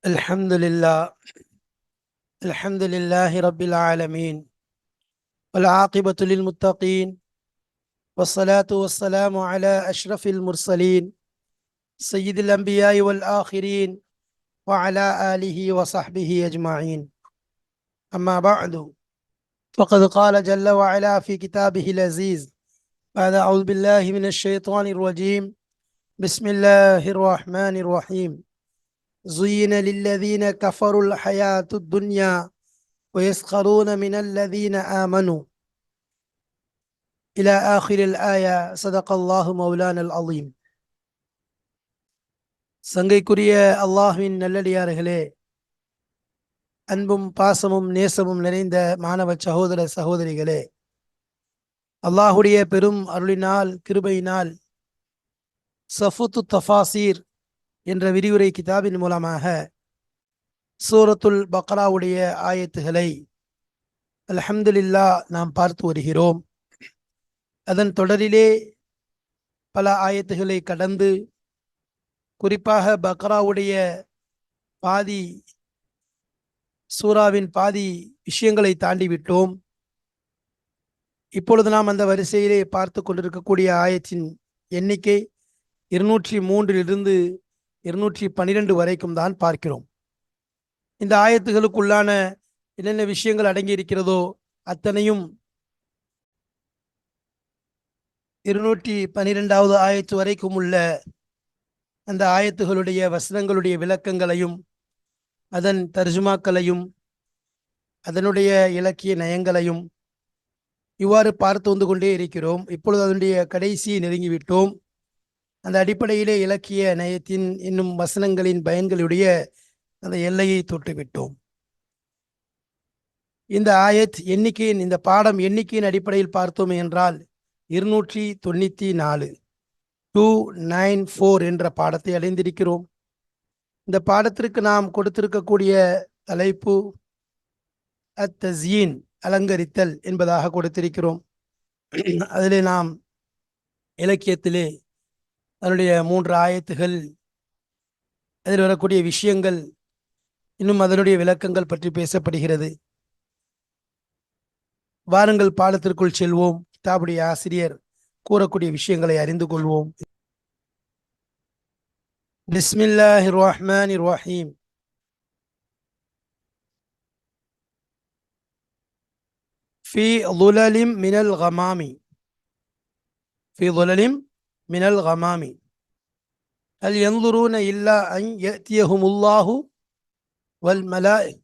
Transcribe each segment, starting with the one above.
الحمد لله الحمد لله رب العالمين والعاقبة للمتقين والصلاة والسلام على أشرف المرسلين سيد الأنبياء والآخرين وعلى آله وصحبه أجمعين. أما بعد، فقد قال جل وعلا في كتابه العزيز بعد أعوذ بالله من الشيطان الرجيم بسم الله الرحمن الرحيم زين للذين كفروا الحياة الدنيا ويسخرون من الذين آمنوا إلى آخر الآية صدق الله مولانا العظيم. சங்கைக்குரிய அல்லாஹ்வின் நல்லடியார்களே, அன்பும் பாசமும் நேசமும் நிறைந்த மாணவ சகோதர சகோதரிகளே, அல்லாஹுடைய பெரும் அருளினால் கிருபையினால் சஃபுத்து தஃபாசீர் என்ற விரிவுரை கிதாபின் மூலமாக சூரத்துல் பக்ராவுடைய ஆயத்துகளை அல்ஹம்துலில்லாஹ் நாம் பார்த்து வருகிறோம். அதன் தொடரிலே பல ஆயத்துகளை கடந்து குறிப்பாக பக்ராவுடைய பாதி சூராவின் பாதி விஷயங்களை தாண்டி விட்டோம். இப்பொழுது நாம் அந்த வரிசையிலே பார்த்து கொண்டிருக்கக்கூடிய ஆயத்தின் எண்ணிக்கை 203 212 வரைக்கும் தான் பார்க்கிறோம். இந்த ஆயத்துகளுக்குள்ளான என்னென்ன விஷயங்கள் அடங்கி இருக்கிறதோ அத்தனையும் 212வது ஆயத்து வரைக்கும் உள்ள அந்த ஆயத்துகளுடைய வசனங்களுடைய விளக்கங்களையும் அதன் தர்ஜுமாக்களையும் அதனுடைய இலக்கிய நயங்களையும் இவ்வாறு பார்த்து வந்து கொண்டே இருக்கிறோம். இப்பொழுது அதனுடைய கடைசியை நெருங்கிவிட்டோம். அந்த அடிப்படையிலே இலக்கிய நயத்தின் இன்னும் வசனங்களின் பயன்களுடைய அந்த எல்லையை தொட்டுவிட்டோம். இந்த ஆயத் எண்ணிக்கையின் இந்த பாடம் எண்ணிக்கையின் அடிப்படையில் பார்த்தோம் என்றால் 294 294 என்ற பாடத்தை அடைந்திருக்கிறோம். இந்த பாடத்திற்கு நாம் கொடுத்திருக்கக்கூடிய தலைப்பு அத்தஸ்யீன், அலங்கரித்தல் என்பதாக கொடுத்திருக்கிறோம். அதிலே நாம் இலக்கியத்திலே அதனுடைய 3 ஆயத்துகள், அதில் வரக்கூடிய விஷயங்கள், இன்னும் அதனுடைய விளக்கங்கள் பற்றி பேசப்படுகிறது. வாருங்கள் பாடத்திற்குள் செல்வோம். கிதாபுடைய ஆசிரியர் கூறக்கூடிய விஷயங்களை அறிந்து கொள்வோம். பிஸ்மில்லாஹிர் ரஹ்மானிர் ரஹீம். ஃபீ ظுலலிம் மினல் கமாமி ஃபீ ظுலலிம் மினல் கமாமி ஹல் யன்ظுரூன இல்லா அன் யஅதியஹுமுல்லாஹு வல் மலாயிக்.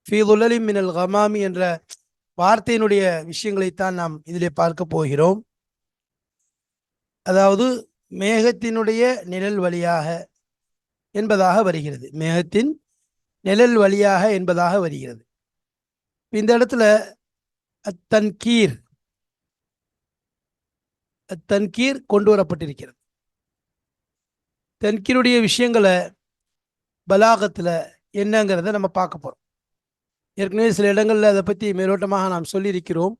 ஃபீ ظுலலிம் மினல் கமாமி என்ற வார்த்தையினுடைய விஷயங்களைத்தான் நாம் இதிலே பார்க்க போகிறோம். அதாவது மேகத்தினுடைய நிழல் வழியாக என்பதாக வருகிறது. மேகத்தின் நிழல் வழியாக என்பதாக வருகிறது. இந்த இடத்துல அத்தன்கீர் கொண்டு வரப்பட்டிருக்கிறது. தன்கீருடைய விஷயங்களை பலாகத்தில் என்னங்கிறத நம்ம பார்க்க போகிறோம். ஏற்கனவே சில இடங்களில் அதை பற்றி மேலோட்டமாக நாம் சொல்லியிருக்கிறோம்.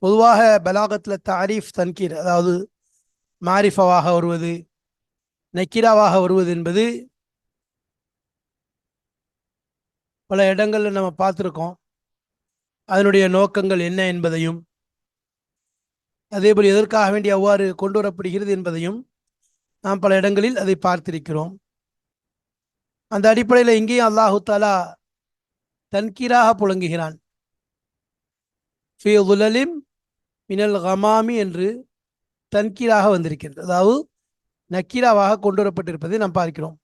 பொதுவாக பலாகத்தில் தாரீஃப் தன்கீர், அதாவது மாரிஃபாவாக வருவது, நக்கீராவாக வருவது என்பது பல இடங்களில் நம்ம பார்த்துருக்கோம். அதனுடைய நோக்கங்கள் என்ன என்பதையும், அதேபோல் எதற்காக வேண்டி அவ்வாறு கொண்டு வரப்படுகிறது என்பதையும் நாம் பல இடங்களில் அதை பார்த்திருக்கிறோம். அந்த அடிப்படையில் இங்கேயும் அல்லாஹு தஆலா தன்கீராக புழங்குகிறான். ஃபீ ظுலலிம் மினல் கமாமி என்று தன்கீராக வந்திருக்கிறது. அதாவது நக்கீராவாக கொண்டு வரப்பட்டிருப்பதை நாம் பார்க்கிறோம்.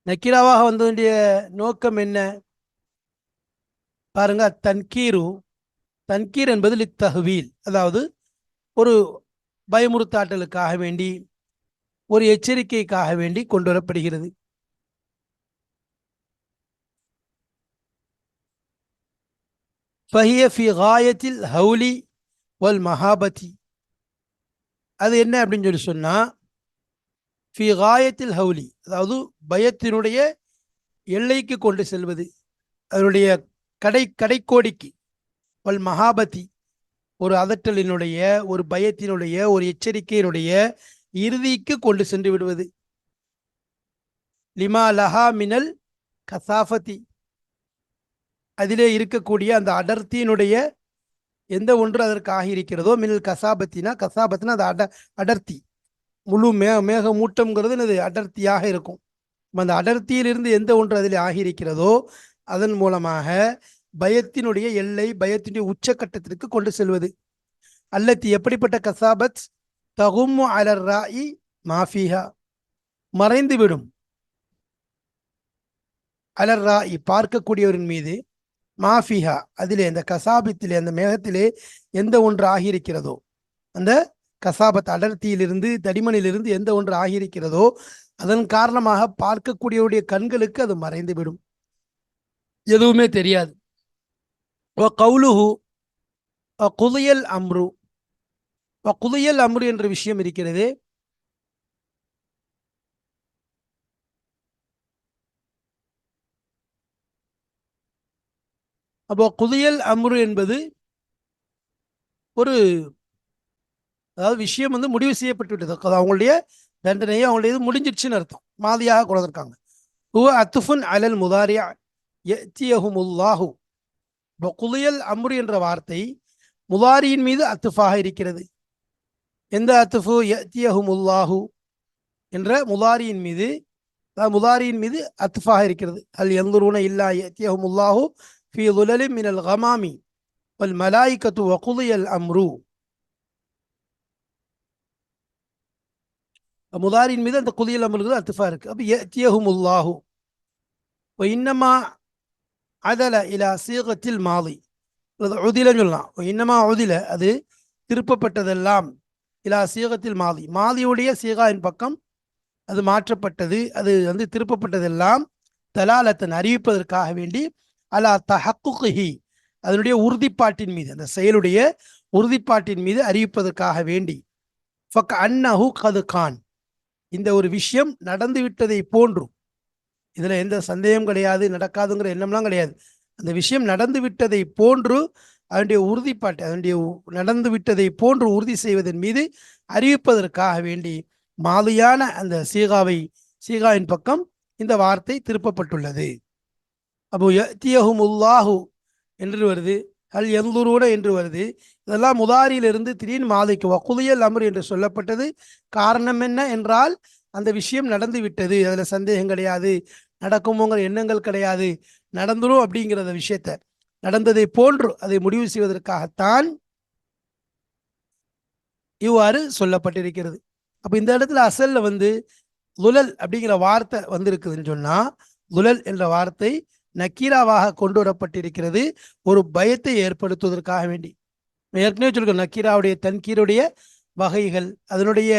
நக்கீராவாக வந்ததுடைய நோக்கம் என்ன பாருங்க. தன்கீர் என்பது லித்தஹ்வீல், அதாவது ஒரு பயமுறுத்தாட்டலுக்காக வேண்டி, ஒரு எச்சரிக்கைக்காக வேண்டி கொண்டு வரப்படுகிறது. ஃபஹிய ஃபி காயத்தில் ஹவுலி வல் மஹாபதி. அது என்ன அப்படின்னு சொல்லி சொன்னா, ஃபி காயத்தில் ஹவுலி, அதாவது பயத்தினுடைய எல்லைக்கு கொண்டு செல்வது, அதனுடைய கடைக்கோடிக்கு, வல் மஹாபதி, ஒரு அதட்டலினுடைய, ஒரு பயத்தினுடைய, ஒரு எச்சரிக்கையினுடைய இறுதிக்கு கொண்டு சென்று விடுவது. லிமா லஹா மினல் கசாஃபதி, அதிலே இருக்கக்கூடிய அந்த அடர்த்தியினுடைய எந்த ஒன்று அதற்கு ஆகியிருக்கிறதோ, மினல் கசாபத்தினா, கசாபத்தினா அது அடர்த்தி, முழு மேகமூட்டம்ங்கிறது அது அடர்த்தியாக இருக்கும். அந்த அடர்த்தியிலிருந்து எந்த ஒன்று அதில் ஆகியிருக்கிறதோ அதன் மூலமாக பயத்தினுடைய எல்லை, பயத்தினுடைய உச்சக்கட்டத்திற்கு கொண்டு செல்வது. அல்லத்தி, எப்படிப்பட்ட கசாபத், தகும்மு அலர் ராயி மாஃபிஹா, மறைந்துவிடும், அலர் ராயி பார்க்கக்கூடியவரின் மீது, மாஃபிஹா அதிலே, அந்த கசாபத்திலே, அந்த மேகத்திலே எந்த ஒன்று ஆகியிருக்கிறதோ, அந்த கசாபத் அடர்த்தியிலிருந்து, தடிமனிலிருந்து எந்த ஒன்று ஆகியிருக்கிறதோ அதன் காரணமாக பார்க்கக்கூடியவருடைய கண்களுக்கு அது மறைந்துவிடும், எதுவுமே தெரியாது. கவுலுஹு குதியல் அம்ரு, குதியல் அம்ரு என்ற விஷயம் இருக்கிறது. அப்போ குதியல் அம்ரு என்பது ஒரு, அதாவது விஷயம் முடிவு செய்யப்பட்டு விட்டது, அவங்களுடைய தண்டனையை, அவங்களுடைய இது முடிஞ்சிடுச்சுன்னு அர்த்தம், மாதியாக கொடுத்துருக்காங்க. அத்துஃபுன் அலல் முதாரியா யத்தியஹுமுல்லாஹு. குதியல் அம்ரு என்ற வார்த்தை முதாரியின் மீது அத்துஃபாக இருக்கிறது. எந்த அத்துஃபு? யத்தியஹுமுல்லாஹு என்ற முதாரியின் மீது, முதாரியின் மீது அத்துஃபாக இருக்கிறது. அல் யன்துரூன இல்லா யத்தியஹுமுல்லாஹு ஃபீ ظுலலின் மினல் கமாமி வல் மலாயிகத்து வகுதியல் அம்ரு. முதாரியின் மீது அந்த குதியல் அமல்கள் அத்துஃபா இருக்கு. அப்போ யத்தியஹுமுல்லாஹு இன்னமா அதல இலா சீகத்தில் மாதி, உதிலன்னு சொல்லலாம். இன்னமா உதில, அது திருப்பப்பட்டதெல்லாம், இலா சீகத்தில் மாதி, மாதியுடைய சீகாவின் பக்கம் அது மாற்றப்பட்டது, அது திருப்பப்பட்டதெல்லாம், தலாலத்தன் அறிவிப்பதற்காக வேண்டி, அலா தஹக்குஹி அதனுடைய உறுதிப்பாட்டின் மீது, அந்த செயலுடைய உறுதிப்பாட்டின் மீது அறிவிப்பதற்காக வேண்டி, ஃபக் அன்னஹு கது கான், இந்த ஒரு விஷயம் நடந்து விட்டதை போன்று, இதுல எந்த சந்தேகம் கிடையாது, நடக்காதுங்கிற எண்ணம்லாம் கிடையாது, அந்த விஷயம் நடந்து விட்டதை போன்று அதனுடைய உறுதிப்பாட்டை, அதனுடைய நடந்து விட்டதை போன்று உறுதி செய்வதன் மீது அறிவிப்பதற்காக வேண்டி மாதியான அந்த சீகாவின் பக்கம் இந்த வார்த்தை திருப்பப்பட்டுள்ளது. அப்போ யத்தியஹுமுல்லாஹு என்று வருது, அல் யன்துரூன என்று வருது. இதெல்லாம் முதாரியிலிருந்து திடீர்னு மாதிக்கு வகுதியல் அம்ரு என்று சொல்லப்பட்டது. காரணம் என்ன என்றால், அந்த விஷயம் நடந்து விட்டது, அதுல சந்தேகம் கிடையாது, நடக்குமோங்கிற எண்ணங்கள் கிடையாது, நடந்துரும் அப்படிங்கிற விஷயத்த, நடந்ததை போன்று அதை முடிவு செய்வதற்காகத்தான் இவ்வாறு சொல்லப்பட்டிருக்கிறது. அப்ப இந்த இடத்துல அசல்ல லுலல் அப்படிங்கிற வார்த்தை வந்திருக்குதுன்னு சொன்னா, லுலல் என்ற வார்த்தை நக்கீராவாக கொண்டு வரப்பட்டிருக்கிறது, ஒரு பயத்தை ஏற்படுத்துவதற்காக வேண்டி. ஏற்கனவே சொல்லுங்க, நக்கீராவுடைய தன்கீருடைய வகைகள், அதனுடைய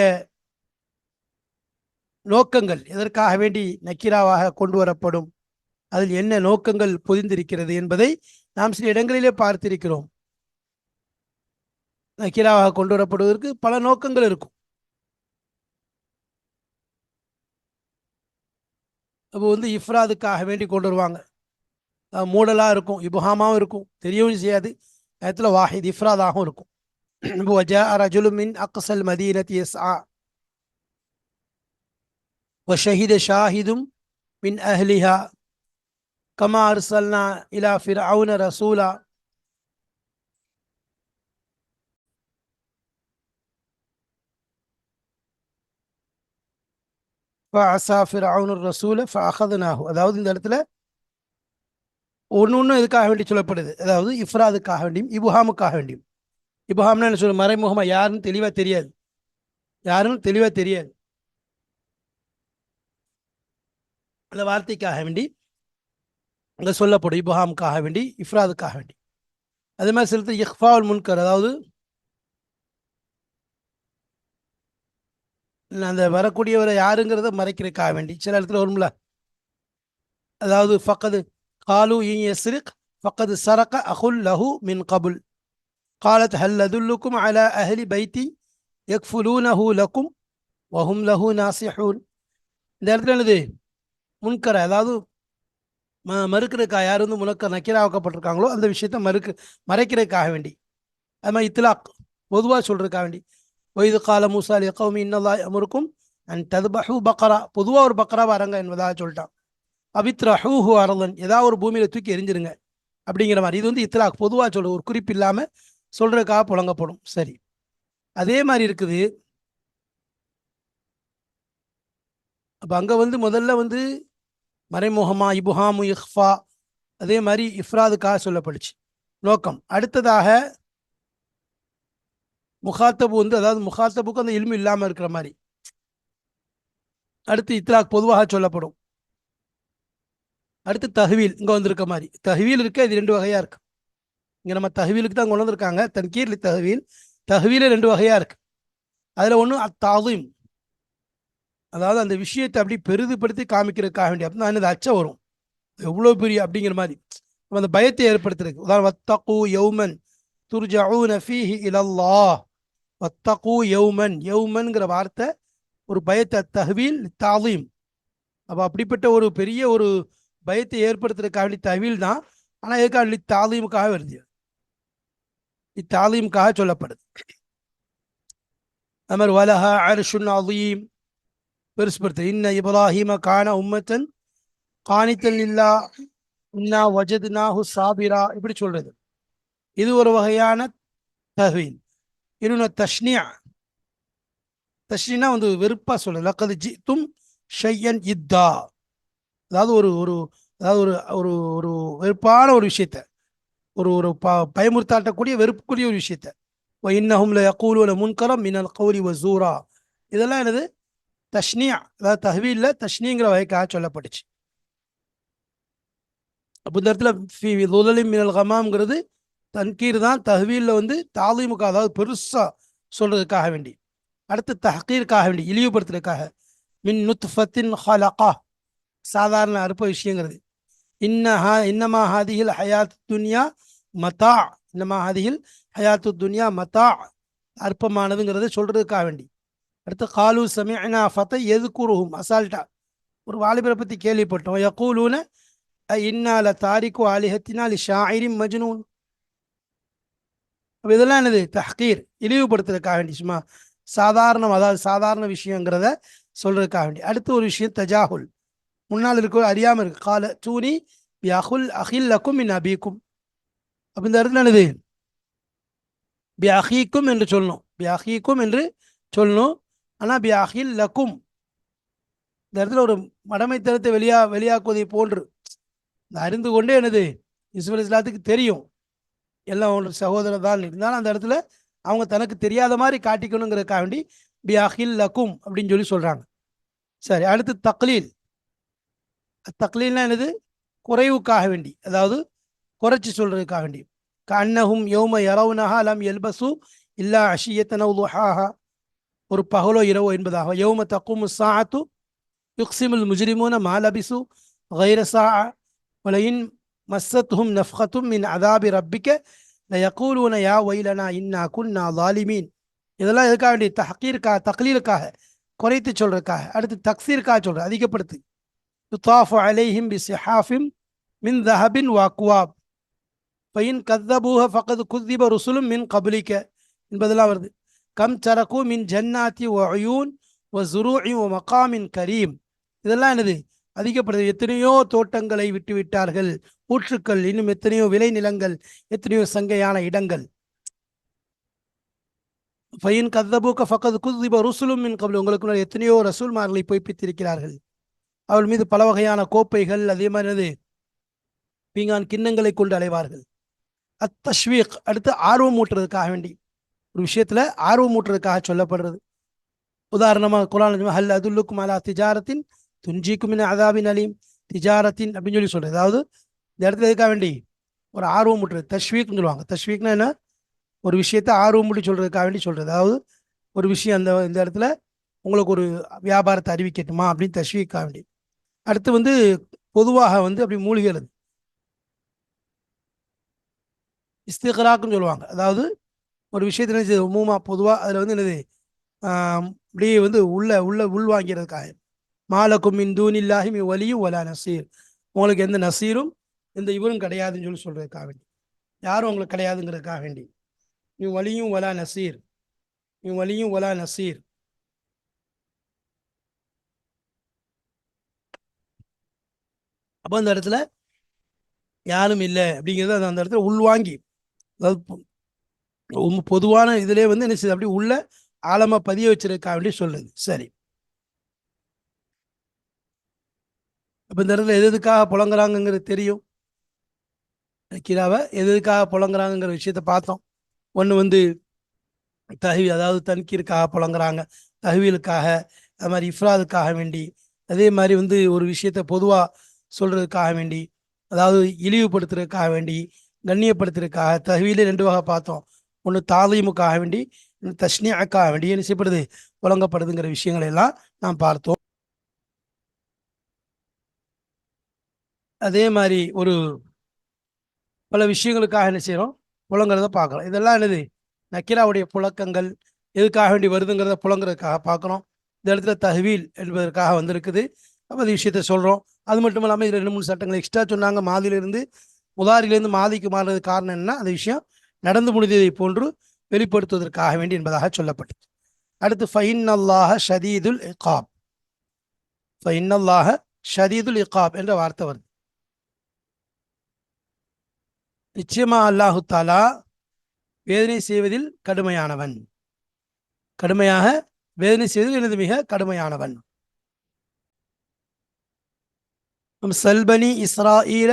நோக்கங்கள், எதற்காக வேண்டி நக்கீராவாக கொண்டு வரப்படும், அதில் என்ன நோக்கங்கள் பொதிந்திருக்கிறது என்பதை நாம் சில இடங்களிலே பார்த்திருக்கிறோம். நக்கீராவாக கொண்டு வரப்படுவதற்கு பல நோக்கங்கள் இருக்கும். அப்போ இஃப்ராதுக்காக வேண்டி கொண்டு வருவாங்க, மூடலா இருக்கும், இபுஹாமாவும் இருக்கும், தெரியவும் செய்யாது, நேரத்தில் வாஹித் இஃப்ராதாகவும் இருக்கும். وجاء رجل من أقصى المدينة يسعى وشهد شاهد من أهلها كما أرسلنا إلى فرعون رسولا فعصى فرعون الرسول فأخذناه. அதாவது இந்த இடத்துல ஒன்று இதுக்காக வேண்டி சொல்லப்படுது, அதாவது இஃப்ராதுக்காக வேண்டியும் இபுஹாமுக்காக வேண்டியும். இபுஹாம்னா என்ன சொல்ல, மறைமுகமாக யாருன்னு தெளிவாக தெரியாது, யாருன்னு தெளிவாக தெரியாது, அந்த வார்த்தைக்காக வேண்டி அங்கே சொல்லப்படும், இபுஹாமுக்காக வேண்டி, இஃப்ராதுக்காக வேண்டி. அதே மாதிரி சிலத்து இஹ்ஃபாவுல் முன்கர், அதாவது அந்த வரக்கூடியவரை யாருங்கிறத மறைக்கிறதுக்காக வேண்டி சில இடத்துல வரும்ல. அதாவது ஃபக்கது காலு இன் யஸ்ரிக் ஃபக்கது சரக அஹுல் லஹு மின் கபுல் காலத் ஹல் அதுல்லுக்கும் அலா அஹ்லி பைத்தி யக்ஃபுலூனஹு லக்கும் வஹும் லஹு நாசிஹூன். இந்த இடத்துல என்னது முன்கரை, அதாவது மறுக்கிறதுக்காக, யார் முனக்கர் நக்கீராக்கப்பட்டிருக்காங்களோ அந்த விஷயத்தை மறைக்கிறதுக்காக வேண்டி. அது மாதிரி இத்லாக் பொதுவாக சொல்றதுக்காக வேண்டி. ஒய்து கால மூசா லி கௌமி இன்னல்லாஹ் யஅமுருக்கும் அன் ததுபஹு பக்ரா, பொதுவாக ஒரு பக்ரா வரங்க என்பதாக சொல்லிட்டான். அபித்ரஹூஹு அரலன், ஏதாவது ஒரு பூமியில தூக்கி எரிஞ்சிருங்க அப்படிங்கிற மாதிரி. இது வந்து இத்லாக், பொதுவாக சொல்ற, ஒரு குறிப்பு இல்லாமல் சொல்றதுக்காக புழங்கப்படும். சரி, அதே மாதிரி இருக்குது. அப்போ அங்கே வந்து முதல்ல வந்து மறைமுகமா இபுஹாமு இஹ்ஃபா, அதே மாதிரி இஃப்ராதுக்காக சொல்லப்படுச்சு நோக்கம். அடுத்ததாக முகாத்தபு வந்து, அதாவது முகாத்தபுக்கு அந்த இல்மு இல்லாமல் இருக்கிற மாதிரி. அடுத்து இத்லாக் பொதுவாக சொல்லப்படும். அடுத்து தஹ்வீல் இங்கே வந்திருக்க மாதிரி. தஹ்வீல் இருக்க இது ரெண்டு வகையாக இருக்கு. இங்கே நம்ம தஹ்வீலுக்கு தான் கொண்டு வந்திருக்காங்க, தன்கீர்லி தஹ்வீல். தஹ்வீல ரெண்டு வகையாக இருக்கு. அதில் ஒன்று அத்தாதீம், அதாவது அந்த விஷயத்தை அப்படி பெரிதுபடுத்தி காமிக்கிறதுக்காக வேண்டிய, அப்படின்னா அது அச்சம் வரும், எவ்வளோ பெரிய அப்படிங்கிற மாதிரி அந்த பயத்தை ஏற்படுத்துறதுக்கு. உதாரணம் வத்தகு யௌமன் துர்ஜஊன ஃபீஹி இலல்லாஹ். வத்தகு யௌமன், யௌமன்ங்கிற வார்த்தை ஒரு பயத்தை, தஹ்வீல் தாலீம். அப்போ அப்படிப்பட்ட ஒரு பெரிய ஒரு பயத்தை ஏற்படுத்துறதுக்காக வேண்டி தஹ்வீல் தான். ஆனால் எதுக்காக தாலீமுக்காக வருது, இத்தாலீமுக்காக சொல்லப்படுது. அது மாதிரி வலஹா அர்ஷுன் அதீம், பெருசுபடுத்து. இன்ன இப்ராஹிம கான உம்மத்தன் கானித்தல் இல்லா இன்னா வஜத்னாஹு சாபிரா, இப்படி சொல்றது. இது ஒரு வகையான தஹ்வீல். இன்னொன்று தஷ்னியா. தஷ்னினா வந்து வெறுப்பா சொல்றது. லக்கது ஜித்தும் ஷையன் இத்தா, அதாவது ஒரு ஒரு அதாவது ஒரு ஒரு ஒரு வெறுப்பான ஒரு விஷயத்த, ஒரு ஒரு பயமுறுத்தாட்டக்கூடிய வெறுப்புக்குரிய ஒரு விஷயத்த. இன்னஹும் லயகூலூன முன்கரம் மினல் கௌலி வஸூரா, இதெல்லாம் என்னது தஷ்னியா. அதாவது தஹ்வீல்ல தஷ்னிங்கிற வகைக்காக சொல்லப்பட்டுச்சு. அப்போ இந்த இடத்துல ஃபி லுலலின் மினல் கமாம்ங்கிறது தன்கீர் தான். தஹ்வீல்ல வந்து தாலீமுக்கு, அதாவது பெருசா சொல்றதுக்காக வேண்டி. அடுத்து தஹ்கீருக்காக வேண்டி, இழிவுபடுத்துறதுக்காக. மின் நுத்ஃபத்தின் ஹலகா, சாதாரண அற்ப விஷயங்கிறது. இன்னமா ஹாதிஹில் ஹயாத் துன்யா மதா, இன்னமா ஹாதிஹில் ஹயாத்து துன்யா மதா, அற்பமானதுங்கிறது சொல்றதுக்காக வேண்டி. அடுத்து காலு சமிஅனா ஃபதை யذ்குருஹும், அசால்ட்டா ஒரு வாலிபரை பற்றி கேள்விப்பட்டோம். யகூலூன இன்னா லதாரிகு ஆலிஹத்தினா லிஷாயிரின் மஜ்னூன். அப்போ இதெல்லாம் என்னது தஹ்கீர், இழிவுபடுத்துறதுக்காக வேண்டி, சும்மா சாதாரணம், அதாவது சாதாரண விஷயங்கிறத சொல்றதுக்காக வேண்டி. அடுத்து ஒரு விஷயம் தஜாஹுல், முன்னால் இருக்க அறியாமல் இருக்கு. கால தூணி பி அஹுல் அஹில்லக்கும் மின் அபீக்கும். அப்போ இந்த இடத்துல என்னது பி அஹீக்கும் என்று சொல்லணும், பி அஹீக்கும் என்று சொல்லணும். ஆனால் பி அஹில் லக்கும், இந்த இடத்துல ஒரு மடமைத்தனத்தை வெளியாக்குவதை போன்று அறிந்து கொண்டே என்னது யூசுப் அலைஹிஸ்ஸலாத்துக்கு தெரியும் எல்லாம் ஒரு சகோதரர் தான் இருந்தாலும், அந்த இடத்துல அவங்க தனக்கு தெரியாத மாதிரி காட்டிக்கணுங்கிறதுக்காக வேண்டி பி அஹில் லக்கும் அப்படின்னு சொல்லி சொல்றாங்க. சரி, அடுத்து தக்லீல். தக்லீல்னா என்னது குறைவுக்காக வேண்டி, அதாவது குறைச்சி சொல்றதுக்காக வேண்டி. கன்னஹும் யௌம யரவுனஹா லம் யல்பசு இல்லா அஷியத்தன் அவ் துஹாஹா, ஒரு பகலோ இரவோ என்பதாக. யௌம தக்குமு ஸாஅத்து யுக்ஸிமுல் முஜ்ரிமூன மா லபிசு கைர ஸாஅ வலையின் மஸ்ஸத்ஹும் நஃப்கத்தும் மின் அதாபி ரப்பிக்க லயகூலூன யா வைலனா இன்னா குன்னா ஸாலிமீன். இதெல்லாம் எதுக்காக வேண்டி தஹ்கீருக்காக, தக்லீலுக்காக, குறைத்து சொல்றதுக்காக. அடுத்து தக்சீருக்காக சொல்ற, அதிகப்படுத்து. யுத்தாஃபு அலைஹிம் பிஸிஹாஃபிம் மின் தஹபின் வஅக்வாப் ஃபைன் கத்தபூஹ ஃபகத் குத்திப ருசுலும் மின் கபலிக்க என்பதெல்லாம் வருது. கம் தரகு மின் ஜன்னாத்தி வ உயூன் வ ஸுரூஇ வ மகாமின் கரீம். இதெல்லாம் என்னது அதிகப்படுது. எத்தனையோ தோட்டங்களை விட்டு விட்டார்கள், ஊற்றுக்கள், இன்னும் எத்தனையோ விளை நிலங்கள், எத்தனையோ சங்கையான இடங்கள். ஃபைன் கத்தபூக்க ஃபகத் குத்திப ருசுலும் மின் கபல், உங்களுக்கு எத்தனையோ ரசூல்மார்களை பொய்ப்பித்திருக்கிறார்கள். அவள் மீது பல வகையான கோப்பைகள், அதே மாதிரி பீங்கான் கிண்ணங்களை கொண்டு அலைவார்கள். அத்தஷ்வீக், அடுத்து ஆர்வம் ஊட்டுறதுக்காக வேண்டி, ஒரு விஷயத்துல ஆர்வம் ஊட்டுறதுக்காக சொல்லப்படுறது. உதாரணமாக குர்ஆன் ஹல் அதுல்லுக்கும் அலா திஜாரத்தின் துன்ஜீக்கும் மின் அதாபின் அலீம், திஜாரத்தின் அப்படின்னு சொல்லி சொல்றது. அதாவது இந்த இடத்துல எதுக்காக வேண்டி ஒரு ஆர்வம் ஊட்டுறது, தஷ்வீக்னு சொல்லுவாங்க. தஷ்வீக்னா என்ன, ஒரு விஷயத்தை ஆர்வம் ஊட்டி சொல்றதுக்காக வேண்டி சொல்றது. அதாவது ஒரு விஷயம் அந்த இந்த இடத்துல உங்களுக்கு ஒரு வியாபாரத்தை அறிவிக்கட்டுமா அப்படின்னு தஷ்வீக்காக வேண்டி. அடுத்து வந்து பொதுவாக வந்து அப்படி மூழ்கிறது, இஸ்திக்ராக்னு சொல்லுவாங்க. அதாவது ஒரு விஷயத்துல மூமா பொதுவாக அதில் வந்து என்னது அப்படியே வந்து உள்ள உள்ள உள்வாங்கிறதுக்காக. மாலக்கும் மின் தூனில்லாஹி மின் வலியும் வலா நசீர், உங்களுக்கு எந்த நசீரும் எந்த இவரும் கிடையாதுன்னு சொல்லி சொல்றதுக்காக வேண்டி, யாரும் உங்களுக்கு கிடையாதுங்கிறதுக்காக வேண்டி. மின் வலியும் வலா நசீர், மின் வலியும் வலா நசீர். அப்போ அந்த இடத்துல யாரும் இல்லை அப்படிங்கிறது அந்த இடத்துல உள்வாங்கி, அதாவது பொதுவான இதிலே வந்து என்ன செய்யுது, அப்படி உள்ள ஆழமா பதிய வச்சிருக்கா அப்படி சொல்லுது. சரி, அப்போ இந்த இடத்துல எதுக்காக புலங்குறாங்கிறது தெரியும். கிராவை எதுக்காக புலங்குறாங்கிற விஷயத்த பார்த்தோம். ஒன்று வந்து தஹவி, அதாவது தன்கீருக்காக புலங்குறாங்க, தஹவீலுக்காக, அது மாதிரி இஃப்ராதுக்காக வேண்டி, அதே மாதிரி வந்து ஒரு விஷயத்த பொதுவாக சொல்றதுக்காக வேண்டி, அதாவது இழிவுபடுத்துறதுக்காக வேண்டி, கண்ணியப்படுத்துறதுக்காக. தஹவீலே ரெண்டு வகை பார்த்தோம். ஒன்று தாலீமுக்காக வேண்டி, இன்னும் தஷ்னியாக்காக வேண்டி என்ன செய்யப்படுது, புழங்கப்படுதுங்கிற விஷயங்களை எல்லாம் நாம் பார்த்தோம். அதே மாதிரி ஒரு பல விஷயங்களுக்காக என்ன செய்யறோம், புலங்கிறத பார்க்குறோம். இதெல்லாம் என்னது, நக்கிராவுடைய புழக்கங்கள் எதுக்காக வேண்டி வருதுங்கிறத புலங்கிறதுக்காக பார்க்குறோம். இந்த இடத்துல தஹ்வீல் என்பதற்காக வந்திருக்குது. அப்போ அந்த விஷயத்த சொல்கிறோம். அது மட்டும் இல்லாமல் இதில் 2 3 சட்டங்கள் எக்ஸ்ட்ரா சொன்னாங்க. மாதிலிருந்து முதாரிலிருந்து மாதிக்கு மாறுறது காரணம் என்ன, அந்த விஷயம் நடந்து முடிந்ததை போன்று வெளிப்படுத்துவதற்காக வேண்டி என்பதாக சொல்லப்பட்டது. அடுத்து ஃபைன்னல்லாஹ ஷதீதுல் இகாப், ஃபைன்னல்லாஹ ஷதீதுல் இகாப் என்ற வார்த்தை வருது. நிச்சயமா அல்லாஹு தாலா வேதனை செய்வதில் கடுமையானவன், கடுமையாக வேதனை செய்வதில் எனது மிக கடுமையானவன். சல்பனி இஸ்ராஈல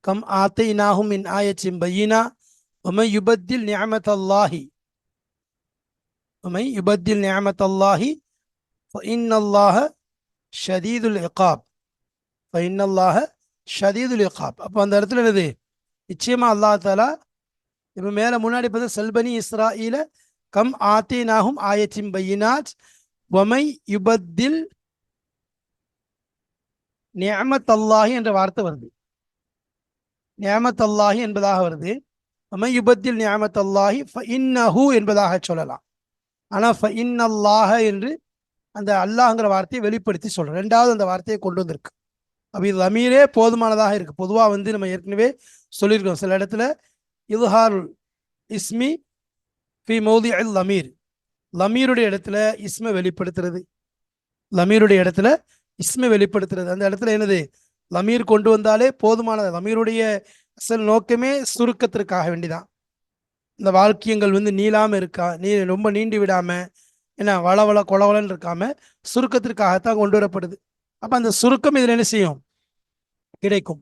கம் ஆத்தைனாஹும் மின் ஆயத்தின் பையினா ومن يبدل نعمة الله ومن يبدل نعمة الله فإن الله شديد العقاب فإن الله شديد العقاب. அப்போ அந்த இடத்துல என்னது, நிச்சயமா அல்லாஹ் தாலா இப்போ மேலே முன்னாடி பார்த்து சல்பனி இஸ்ராஈல கம் ஆத்தைனாஹும் ஆயத்தின் பையினாத் ومن يبدل நிஅமத் அல்லாஹி என்ற வார்த்தை வருது. நிஅமத் அல்லாஹி என்பதாக வருது. ومن يبدل نعمة الله فإنه என்பதாக சொல்லலாம். ஆனால் ஃபஇன்னல்லாஹ என்று அந்த அல்லாஹ்ங்கிற வார்த்தையை வெளிப்படுத்தி சொல்கிறேன். ரெண்டாவது அந்த வார்த்தையை கொண்டு வந்திருக்கு. அப்போ இது லமீரே போதுமானதாக இருக்கு. பொதுவாக வந்து நம்ம ஏற்கனவே சொல்லியிருக்கோம், சில இடத்துல இல்ஹார் இஸ்மி ஃபி மௌதி அல் லமீர், லமீருடைய இடத்துல இஸ்மை வெளிப்படுத்துறது, லமீருடைய இடத்துல இஸ்மை வெளிப்படுத்துறது. அந்த இடத்துல என்னது, லமீர் கொண்டு வந்தாலே போதுமானது. லமீருடைய அசல் நோக்கமே சுருக்கத்திற்காக வேண்டிதான். இந்த வாக்கியங்கள் வந்து நீளாமல் இருக்கா, ரொம்ப நீண்டு விடாம, என்ன வளவள கொலவலன்னு இருக்காம சுருக்கத்திற்காகத்தான் கொண்டு வரப்படுது. அப்ப அந்த சுருக்கம் இதுல என்ன செய்யும், கிடைக்கும்.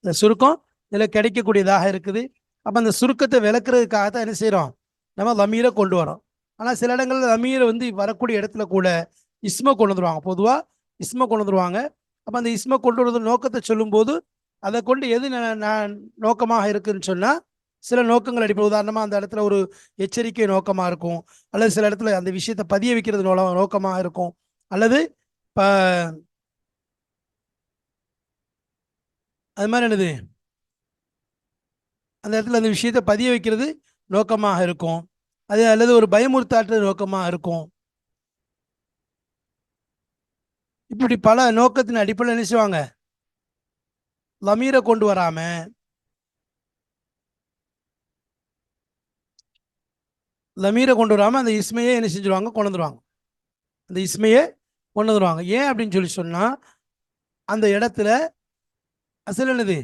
இந்த சுருக்கம் இதுல கிடைக்கக்கூடியதாக இருக்குது. அப்ப அந்த சுருக்கத்தை விளக்குறதுக்காகத்தான் என்ன செய்யறோம், நம்ம லமீரை கொண்டு வரோம். ஆனா சில இடங்கள்ல லமீரை வந்து வரக்கூடிய இடத்துல கூட இஸ்ம கொண்டு வந்துருவாங்க. பொதுவா இஸ்ம கொண்டு வந்துருவாங்க. அப்ப அந்த இஸ்ம கொண்டு வரது நோக்கத்தை சொல்லும் போது அதை கொண்டு எது நோக்கமாக இருக்குன்னு சொன்னா, சில நோக்கங்கள் அடிப்படை, உதாரணமா அந்த இடத்துல ஒரு எச்சரிக்கை நோக்கமா இருக்கும், அல்லது சில இடத்துல அந்த விஷயத்தை பதிய வைக்கிறது நோக்கமாக இருக்கும், அல்லது அது மாதிரி என்னது, அந்த இடத்துல அந்த விஷயத்தை பதிய வைக்கிறது நோக்கமாக இருக்கும், அது அல்லது ஒரு பயமுறுத்தாற்றது நோக்கமாக இருக்கும். இப்படி பல நோக்கத்தின் அடிப்படையில் என்ன செய்வாங்க, லமீரை கொண்டு வராம அந்த இஸ்மையே என்ன செஞ்சிருவாங்க, கொண்டு வந்துருவாங்க. அந்த இஸ்மையே கொண்டு வந்துருவாங்க. ஏன் அப்படின்னு சொல்லி சொன்னா, அந்த இடத்துல அசல் என்னது,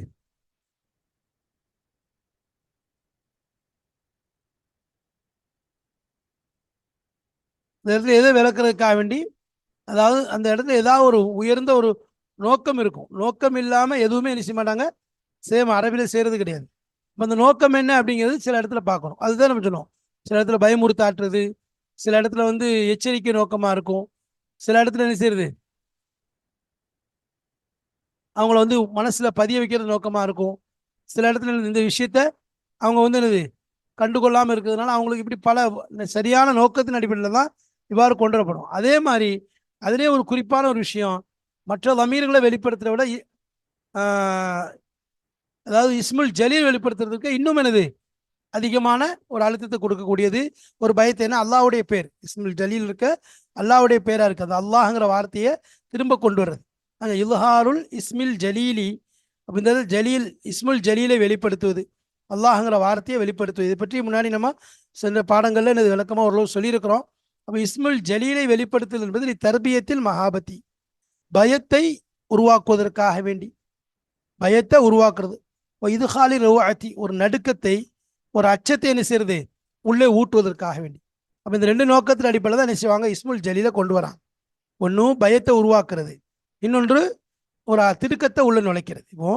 இந்த இடத்துல எதை விளக்குறதுக்காக வேண்டி, அதாவது அந்த இடத்துல ஏதாவது ஒரு உயர்ந்த ஒரு நோக்கம் இருக்கும். நோக்கம் இல்லாம எதுவுமே என்ன செய்ய மாட்டாங்க, அரபில செய்யறது கிடையாது. அந்த நோக்கம் என்ன அப்படிங்கிறது சில இடத்துல பார்க்கணும். அதுதான் நம்ம சொல்லுவோம். சில இடத்துல பயமுறுத்தாற்றுறது, சில இடத்துல வந்து எச்சரிக்கை நோக்கமா இருக்கும், சில இடத்துல என்ன செய்யறது, அவங்கள வந்து மனசுல பதிய வைக்கிறது நோக்கமா இருக்கும், சில இடத்துல இந்த விஷயத்த அவங்க வந்து என்னது கண்டுகொள்ளாமல் இருக்கிறதுனால அவங்களுக்கு இப்படி பல சரியான நோக்கத்தின் அடிப்படையில் தான் இவ்வாறு கொண்டு வரப்படும். அதே மாதிரி அதிலே ஒரு குறிப்பான ஒரு விஷயம், மற்ற லமீர்களை வெளிப்படுத்துறத விட அதாவது இஸ்முல் ஜலீல் வெளிப்படுத்துறதுக்கு இன்னும் என்னது அதிகமான ஒரு அழுத்தத்தை கொடுக்கக்கூடியது, ஒரு பயத்தை. என்ன, அல்லாஹ்வுடைய பேர் இஸ்முல் ஜலீல் இருக்க, அல்லாஹ்வுடைய பேரா இருக்கு. அந்த அல்லாஹ்ங்கிற வார்த்தையை திரும்ப கொண்டு வர்றது அந்த இல்ஹாருல் இஸ்மில் ஜலீலி அப்படின்றது. ஜலீல் இஸ்முல் ஜலீலை வெளிப்படுத்துவது, அல்லாஹ்ங்கிற வார்த்தையை வெளிப்படுத்துவது. இதை பற்றி முன்னாடி நம்ம சென்ற பாடங்கள்ல எனது விளக்கமாக ஓரளவு சொல்லியிருக்கிறோம். அப்போ இஸ்முல் ஜலீலை வெளிப்படுத்துதல் என்பது தர்பியத்தில் மகாபதி, பயத்தை உருவாக்குவதற்காக வேண்டி, பயத்தை உருவாக்குறது. இது ஹாலி ரவாத்தி, ஒரு நடுக்கத்தை, ஒரு அச்சத்தை என்ன செய்யறது, உள்ளே ஊட்டுவதற்காக வேண்டி. அப்போ இந்த ரெண்டு நோக்கத்தின் அடிப்படையில் தான் என்ன செய்வாங்க, இஸ்முல் ஜலீல கொண்டு வராங்க. ஒன்றும் பயத்தை உருவாக்குறது, இன்னொன்று ஒரு திடுக்கத்தை உள்ள நுழைக்கிறது. இப்போ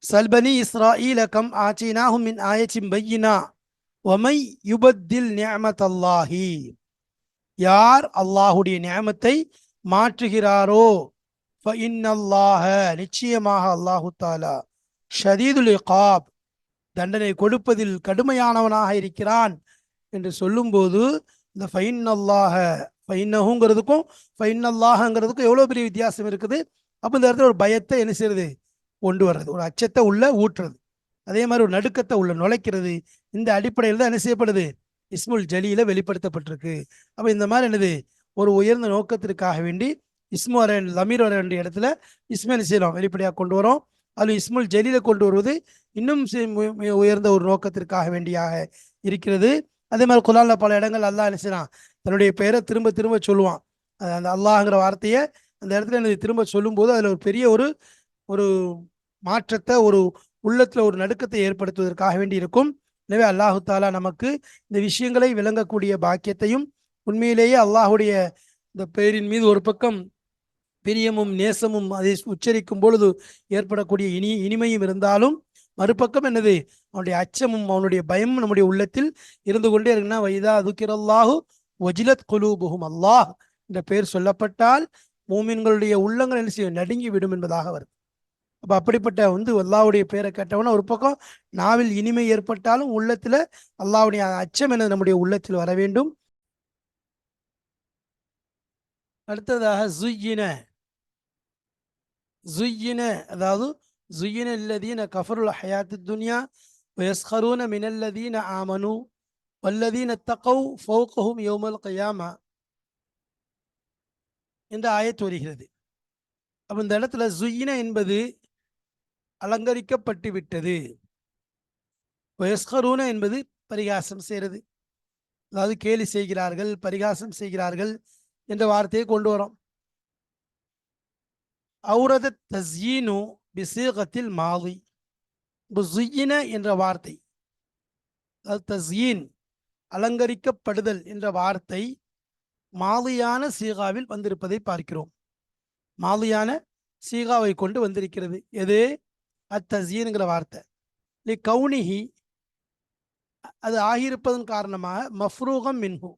சல்பனி இஸ்ராஈல கம் ஆச்சினாஹும் மின் ஆயச்சிம் பையினா ஒமை யுபத்தில் நியமத் அல்லாஹி, யார் அல்லாஹுடைய நியமத்தை மாற்றுகிறாரோ ஃபஇன்னல்லாஹ, நிச்சயமாக அல்லாஹு தாலா, ஷதீதுல் இகாப், தண்டனை கொடுப்பதில் கடுமையானவனாக இருக்கிறான் என்று சொல்லும்போது இந்த ஃபைன்னல்லாஹ, ஃபைன்னஹுங்கிறதுக்கும் ஃபைன்னல்லாஹங்கிறதுக்கும் எவ்வளோ பெரிய வித்தியாசம் இருக்குது. அப்போ இந்த இடத்துல ஒரு பயத்தை என்ன செய்யறது, கொண்டு வர்றது, ஒரு அச்சத்தை உள்ள ஊற்றுறது, அதே மாதிரி ஒரு நடுக்கத்தை உள்ள நுழைக்கிறது. இந்த அடிப்படையில் தான் என்ன செய்யப்படுது, இஸ்முல் ஜலீல வெளிப்படுத்தப்பட்டிருக்கு. அப்போ இந்த மாதிரி என்னது, ஒரு உயர்ந்த நோக்கத்திற்காக வேண்டி இஸ்மு வர லமீர் வர வேண்டிய இடத்துல இஸ்மை என்ன செய்யலாம், வெளிப்படையாக கொண்டு வரோம். அதில் இஸ்முல் ஜலீல கொண்டு வருவது இன்னும் உயர்ந்த ஒரு நோக்கத்திற்காக வேண்டியாக இருக்கிறது. அதே மாதிரி குர்ஆன்ல பல இடங்கள் அல்லாஹ் என்ன செய்யறான், தன்னுடைய பெயரை திரும்ப திரும்ப சொல்லுவான். அந்த அல்லாஹ்ங்கிற வார்த்தையை அந்த இடத்துல என்னது திரும்ப சொல்லும்போது அதில் ஒரு பெரிய ஒரு ஒரு மாற்றத்தை, ஒரு உள்ளத்தில் ஒரு நடுக்கத்தை ஏற்படுத்துவதற்காக வேண்டி இருக்கும். எனவே அல்லாஹு தாலா நமக்கு இந்த விஷயங்களை விளங்கக்கூடிய பாக்கியத்தையும், உண்மையிலேயே அல்லாஹுடைய இந்த பெயரின் மீது ஒரு பக்கம் பிரியமும் நேசமும் அதை உச்சரிக்கும் பொழுது ஏற்படக்கூடிய இனிமையும் இருந்தாலும், மறுபக்கம் என்னது, அவனுடைய அச்சமும் அவனுடைய பயமும் நம்முடைய உள்ளத்தில் இருந்து கொண்டே இருக்குன்னா, வைதா துக்கிரல்லாஹு வஜிலத் குலூபுஹும், அல்லாஹ் என்ற பெயர் சொல்லப்பட்டால் மூமின்களுடைய உள்ளங்கள் என்ன செய்யும், நடுங்கி விடும் என்பதாக வருது. அப்போ அப்படிப்பட்ட அல்லாஹ்வுடைய பெயரை கேட்டவன ஒரு பக்கம் நாவில் இனிமை ஏற்பட்டாலும் உள்ளத்துல அல்லாஹ்வுடைய அச்சம் என நம்முடைய உள்ளத்தில் வர வேண்டும். அடுத்ததாக ஜுய்யின, அதாவது ஜுய்யின அல்லதீன கஃபருல் ஹயாத்து துன்யா வயஸ்கரூன மினல்லதீன ஆமனு வல்லதீன தகவ் ஃபௌகஹும் யௌமல் கியாமா என்ற ஆயத்து வருகிறது. அப்போ இந்த இடத்துல ஜுய்யின என்பது அலங்கரிக்கப்பட்டு விட்டது, வயஸ்கரூன என்பது பரிகாசம் செய்கிறது, அதாவது கேலி செய்கிறார்கள், பரிகாசம் செய்கிறார்கள் என்ற வார்த்தையை கொண்டு வரோம். அவுரத தஸ்யீனு பிசீகத்தில் மாதி, ஜுய்யின என்ற வார்த்தை, அதாவது தஸ்யீன் அலங்கரிக்கப்படுதல் என்ற வார்த்தை மாதியான சீகாவில் வந்திருப்பதை பார்க்கிறோம். மாதியான சீகாவை கொண்டு வந்திருக்கிறது. எது, அத்தஸ்யீன்ங்கிற வார்த்தை லி கவுனிஹி, அது ஆகியிருப்பதன் காரணமாக, மஃப்ரூகம் மின்ஹு,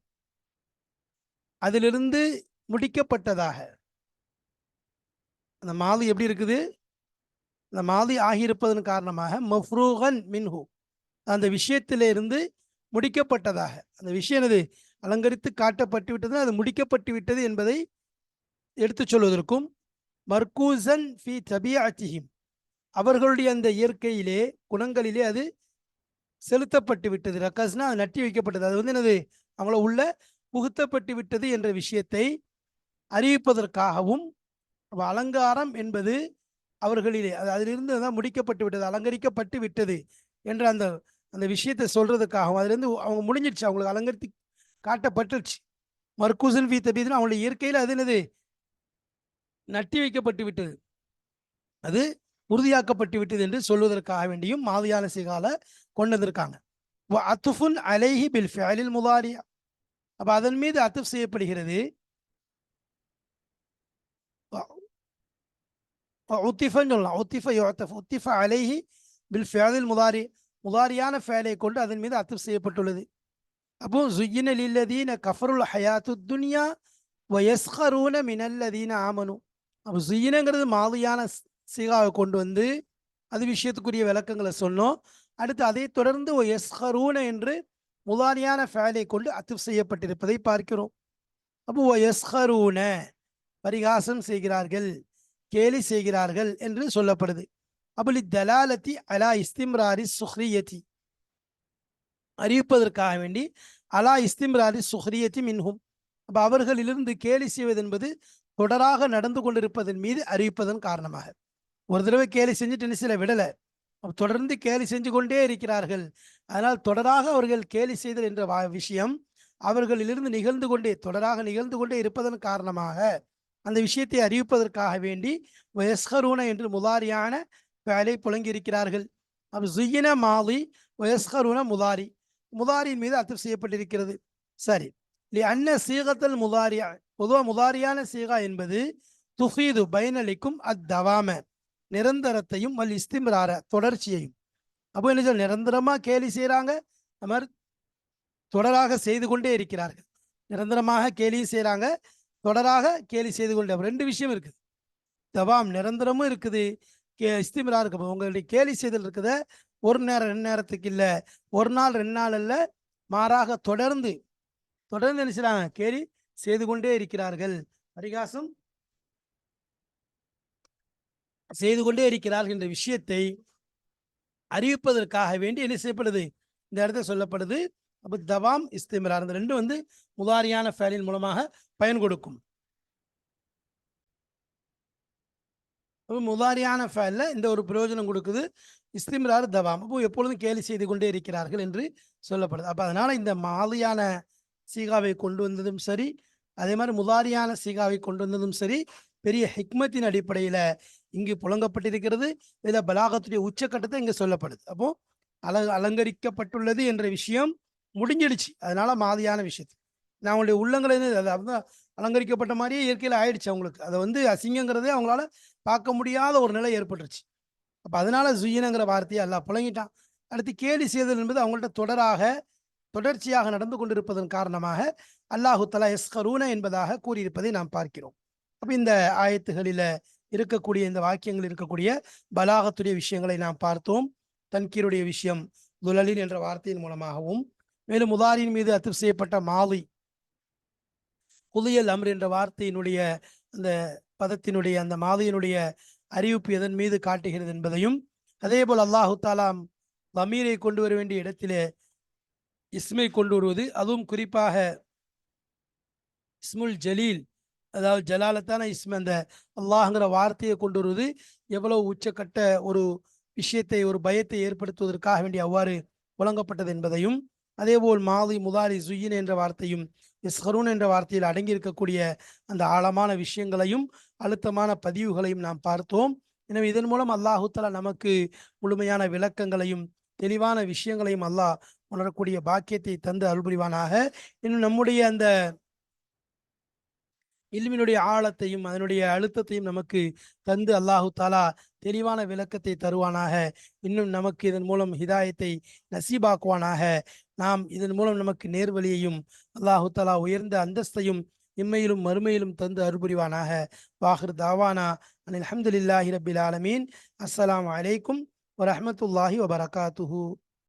அதிலிருந்து முடிக்கப்பட்டதாக. அந்த மாதி எப்படி இருக்குது, அந்த மாதி ஆகியிருப்பதன் காரணமாக மஃப்ரூகன் மின்ஹு, அந்த விஷயத்திலிருந்து முடிக்கப்பட்டதாக. அந்த விஷயம் என்னது, அலங்கரித்து காட்டப்பட்டு விட்டது, அது முடிக்கப்பட்டு விட்டது என்பதை எடுத்து சொல்வதற்கும், மர்கூசன் ஃபி தபியஅத்திஹிம், அவர்களுடைய அந்த இயற்கையிலே குணங்களிலே அது செலுத்தப்பட்டு விட்டது, ரக்கஸ்னா அது நட்டி வைக்கப்பட்டது, அது என்னது, அவங்கள உள்ள புகுத்தப்பட்டு விட்டது என்ற விஷயத்தை அறிவிப்பதற்காகவும், அலங்காரம் என்பது அவர்களிலே அது அதிலிருந்து தான் முடிக்கப்பட்டு விட்டது, அலங்கரிக்கப்பட்டு விட்டது என்ற அந்த அந்த விஷயத்தை சொல்றதுக்காகவும், அதுலேருந்து அவங்க முடிஞ்சிடுச்சு, அவங்களுக்கு அலங்கரித்து காட்டப்பட்டுருச்சு. மர்கூசன் ஃபி தபீதுன்னு அவங்களுடைய இயற்கையில் அது என்னது, நட்டி வைக்கப்பட்டு விட்டது, அது உறுதியாக்கப்பட்டு விட்டது என்று சொல்வதற்காக வேண்டியும் மாதியான சிகால கொண்டு வந்திருக்காங்க. அத்துஃபுன் அலைஹி பில் ஃபிஅலில் முதாரி, அப்ப அதன் மீது அத்துஃப் செய்யப்படுகிறது. உத்திஃபன்னு சொல்லலாம், உத்திஃப யுஅத்தஃப், உத்திஃப அலைஹி பில் ஃபிஅலில் முதாரி, முதாரியான ஃபேலை கொண்டு அதன் மீது அத்துஃப் செய்யப்பட்டுள்ளது. அப்போ ஜுய்யின லில்லதீன கஃபருல் ஹயாத்து துன்யா வயஸ்கரூன மினல்லதீன ஆமனு, அப்போ ஜுய்யினங்கிறது மாதியான சீகாவை கொண்டு வந்து அது விஷயத்துக்குரிய விளக்கங்களை சொன்னோம். அடுத்து அதை தொடர்ந்து வயஸ்கரூன என்று முதாரியான ஃபேலை கொண்டு அத்துஃப் செய்யப்பட்டிருப்பதை பார்க்கிறோம். அப்போ வயஸ்கரூன பரிகாசம் செய்கிறார்கள், கேலி செய்கிறார்கள் என்று சொல்லப்படுது. அப்படி தலாலத்தி அலா இஸ்திம்ராரி சுஹ்ரியத்தி, அறிவிப்பதற்காக வேண்டி, அலா இஸ்திம்ராரி சுஹ்ரியத்தி மின்ஹும், அப்போ அவர்களிலிருந்து கேலி செய்வது என்பது தொடராக நடந்து கொண்டிருப்பதன் மீது அறிவிப்பதன் காரணமாக. ஒரு தடவை கேலி செஞ்சுட்டு சில விடலை, தொடர்ந்து கேலி செஞ்சு கொண்டே இருக்கிறார்கள். அதனால் தொடராக அவர்கள் கேலி செய்தல் என்ற விஷயம் அவர்களிலிருந்து நிகழ்ந்து கொண்டே, தொடராக நிகழ்ந்து கொண்டே இருப்பதன் காரணமாக அந்த விஷயத்தை அறிவிப்பதற்காக வேண்டி வயஸ்கரூன என்று முதாரியான வேலை புழங்கி இருக்கிறார்கள். அப்போ ஜுயின மாலி வயஸ்கரூன முதாரி, முதாரியின் மீது அர்த்தம் செய்யப்பட்டிருக்கிறது. சரி, அன்ன சீகத்தல் முதாரியா, பொதுவாக முதாரியான சீகா என்பது துஃபீது பயனளிக்கும் அத்தவாம, நிரந்தரத்தையும் மல் இஸ்திம்ரார தொடர்ச்சியையும். அப்போ என்ன சொல்ல, நிரந்தரமா கேலி செய்கிறாங்க, அது மாதிரி தொடராக செய்து கொண்டே இருக்கிறார்கள். நிரந்தரமாக கேலியும் செய்கிறாங்க, தொடராக கேலி செய்து கொண்டே. ரெண்டு விஷயம் இருக்குது, தவாம் நிரந்தரமும் இருக்குது, இஸ்திமிரா இருக்கு. உங்களுடைய கேலி செய்தல் இருக்குது ஒரு நேரம் ரெண்டு நேரத்துக்கு இல்லை, ஒரு நாள் ரெண்டு நாள் அல்ல, மாறாக தொடர்ந்து தொடர்ந்து என்ன செய்றாங்க, கேலி செய்து கொண்டே இருக்கிறார்கள், பரிகாசம் செய்து கொண்டே இருக்கிறார்கள் என்ற விஷயத்தை அறிவிப்பதற்காக வேண்டி என்ன செய்யப்படுது, இந்த இடத்துல சொல்லப்படுது. அப்போ தவாம் இஸ்திமிரார் இந்த ரெண்டும் வந்து முதாரியான ஃபேலின் மூலமாக பயன் கொடுக்கும். முதாரியான ஃபேல்ல இந்த ஒரு பிரயோஜனம் கொடுக்குது, இஸ்திமிரார் தவாம். அப்போ எப்பொழுதும் கேலி செய்து கொண்டே இருக்கிறார்கள் என்று சொல்லப்படுது. அப்போ அதனால இந்த மாதியான சீகாவை கொண்டு வந்ததும் சரி, அதே மாதிரி முதாரியான சீகாவை கொண்டு வந்ததும் சரி, பெரிய ஹிக்மத்தின் அடிப்படையில் இங்கு புழங்கப்பட்டிருக்கிறது. இதில் பலாகத்துடைய உச்சக்கட்டத்தை இங்கே சொல்லப்படுது. அப்போ அலங்கரிக்கப்பட்டுள்ளது என்ற விஷயம் முடிஞ்சிடுச்சு. அதனால மாதியான விஷயத்து நான் அவங்களுடைய உள்ளங்களை அலங்கரிக்கப்பட்ட மாதிரியே இயற்கையில் ஆயிடுச்சு அவங்களுக்கு. அதை வந்து அசிங்கங்கிறதே அவங்களால பார்க்க முடியாத ஒரு நிலை ஏற்பட்டுருச்சு. அப்போ அதனால ஜுயினங்கிற வார்த்தையை அல்லாஹ் புழங்கிட்டான். அடுத்து கேலி செய்தல் என்பது அவங்கள்ட்ட தொடர்ச்சியாக நடந்து கொண்டிருப்பதன் காரணமாக அல்லாஹு தலா எஸ்கரூன என்பதாக கூறியிருப்பதை நாம் பார்க்கிறோம். அப்போ இந்த ஆயத்துகளில் இருக்கக்கூடிய, இந்த வாக்கியங்கள் இருக்கக்கூடிய பலாகத்துடைய விஷயங்களை நாம் பார்த்தோம். தன்கீருடைய விஷயம் துலலின் என்ற வார்த்தையின் மூலமாகவும், மேலும் முதாரின் மீது அத்திப் செய்யப்பட்ட மாலி குதியல் அம்ர் என்ற வார்த்தையினுடைய அந்த பதத்தினுடைய அந்த மாதியினுடைய அறிவிப்பு எதன் மீது காட்டுகிறது என்பதையும், அதே போல் அல்லாஹு தாலாம் லமீரை கொண்டு வர வேண்டிய இடத்திலே இஸ்மை கொண்டு வருவது, அதுவும் குறிப்பாக இஸ்முல் ஜலீல், அதாவது ஜலாலத்தான இஸ்ம அந்த அல்லாஹ்ங்கிற வார்த்தையை கொண்டு வருவது எவ்வளவு உச்சக்கட்ட ஒரு விஷயத்தை, ஒரு பயத்தை ஏற்படுத்துவதற்காக வேண்டி அவ்வாறு வழங்கப்பட்டது என்பதையும், அதேபோல் மாதி முதாரி ஜுயின் என்ற வார்த்தையும் இஸ்ஹரூன் என்ற வார்த்தையில் அடங்கியிருக்கக்கூடிய அந்த ஆழமான விஷயங்களையும் அழுத்தமான பதிவுகளையும் நாம் பார்த்தோம். எனவே இதன் மூலம் அல்லாஹு தஆலா நமக்கு முழுமையான விளக்கங்களையும் தெளிவான விஷயங்களையும் அல்லாஹ் உணரக்கூடிய பாக்கியத்தை தந்து அருள்புரிவானாக. இன்னும் நம்முடைய அந்த இல்மினுடைய ஆழத்தையும் அதனுடைய அழுத்தத்தையும் நமக்கு தந்து அல்லாஹு தாலா தெளிவான விளக்கத்தை தருவானாக. இன்னும் நமக்கு இதன் மூலம் ஹிதாயத்தை நசீபாக்குவானாக. நாம் இதன் மூலம் நமக்கு நேர்வழியையும் அல்லாஹு தாலா உயர்ந்த அந்தஸ்தையும் இம்மையிலும் மறுமையிலும் தந்து அருள்புரிவானாக. வாஹிர் தாவானா அனில் அல்ஹம்துலில்லாஹி ரப்பில் ஆலமீன். அஸ்ஸலாமு அலைக்கும் வரஹ்மத்துல்லாஹி வபரகாத்துஹு.